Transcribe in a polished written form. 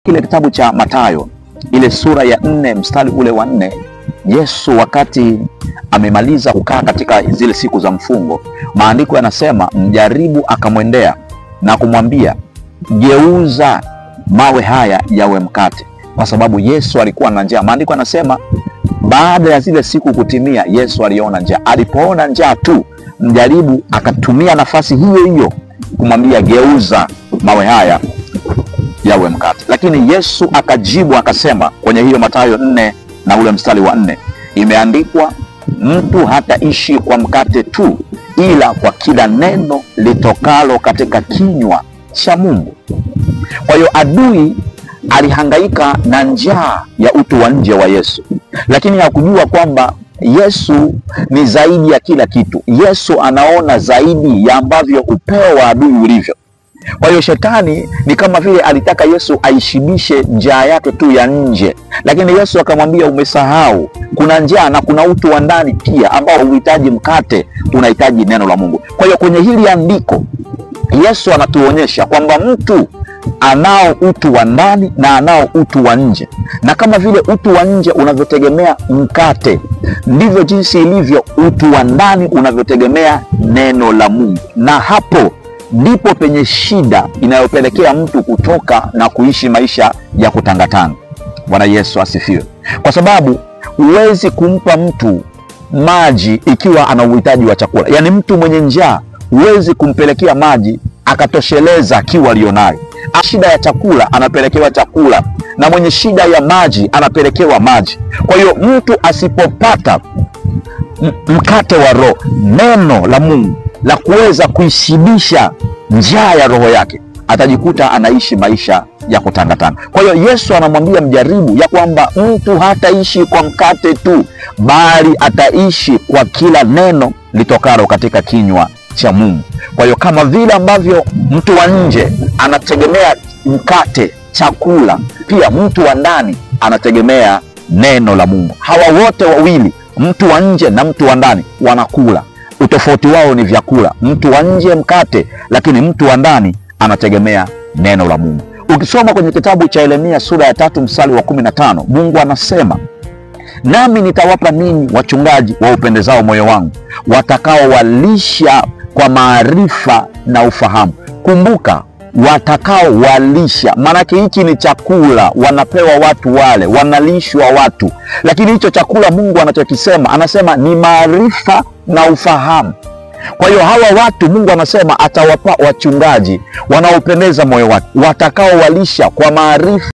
Kile kitabu cha Mathayo, ile sura ya 4 mstari ule wa 4, Yesu wakati amemaliza kukaa katika zile siku za mfungo, maandiko yanasema mjaribu akamwendea na kumwambia, geuza mawe haya yawe mkate, kwa sababu Yesu alikuwa na njaa. Maandiko yanasema baada ya zile siku kutimia, Yesu aliona njaa. Alipoona njaa tu, mjaribu akatumia nafasi hiyo hiyo kumwambia, geuza mawe haya yawe mkate. Lakini Yesu akajibu akasema, kwenye hiyo Mathayo 4 na ule mstari wa 4, imeandikwa, mtu hataishi kwa mkate tu, ila kwa kila neno litokalo katika kinywa cha Mungu. Kwa hiyo adui alihangaika na njaa ya utu wa nje wa Yesu, lakini hakujua kwamba Yesu ni zaidi ya kila kitu. Yesu anaona zaidi ya ambavyo upeo wa adui ulivyo. Kwa hiyo shetani ni kama vile alitaka Yesu aishibishe njaa yake tu ya nje, lakini Yesu akamwambia, umesahau kuna njaa na kuna utu wa ndani pia, ambao huhitaji mkate, unahitaji neno la Mungu. Kwa hiyo kwenye hili andiko Yesu anatuonyesha kwamba mtu anao utu wa ndani na anao utu wa nje, na kama vile utu wa nje unavyotegemea mkate, ndivyo jinsi ilivyo utu wa ndani unavyotegemea neno la Mungu. Na hapo ndipo penye shida inayopelekea mtu kutoka na kuishi maisha ya kutangatanga. Bwana Yesu asifiwe. Kwa sababu huwezi kumpa mtu maji ikiwa ana uhitaji wa chakula. Yaani mtu mwenye njaa huwezi kumpelekea maji akatosheleza kiu alionayo. Shida ya chakula anapelekewa chakula, na mwenye shida ya maji anapelekewa maji. Kwa hiyo mtu asipopata mkate wa roho, neno la Mungu la kuweza kuishibisha njaa ya roho yake, atajikuta anaishi maisha ya kutangatana. Kwa hiyo Yesu anamwambia mjaribu ya kwamba mtu hataishi kwa mkate tu, bali ataishi kwa kila neno litokalo katika kinywa cha Mungu. Kwa hiyo kama vile ambavyo mtu wa nje anategemea mkate, chakula, pia mtu wa ndani anategemea neno la Mungu. Hawa wote wawili, mtu wa nje na mtu wa ndani, wanakula. Utofauti wao ni vyakula. Mtu wa nje mkate, lakini mtu wa ndani anategemea neno la Mungu. Ukisoma kwenye kitabu cha Yeremia sura ya 3 mstari wa 15, Mungu anasema, nami nitawapa ninyi wachungaji wa upendezao moyo wangu, watakao walisha kwa maarifa na ufahamu. Kumbuka, watakao walisha, maanake hiki ni chakula wanapewa watu, wale wanalishwa watu, lakini hicho chakula Mungu anachokisema, anasema ni maarifa na ufahamu. Kwa hiyo hawa watu Mungu anasema atawapa wachungaji wanaopendeza moyo wake, watakao walisha kwa maarifa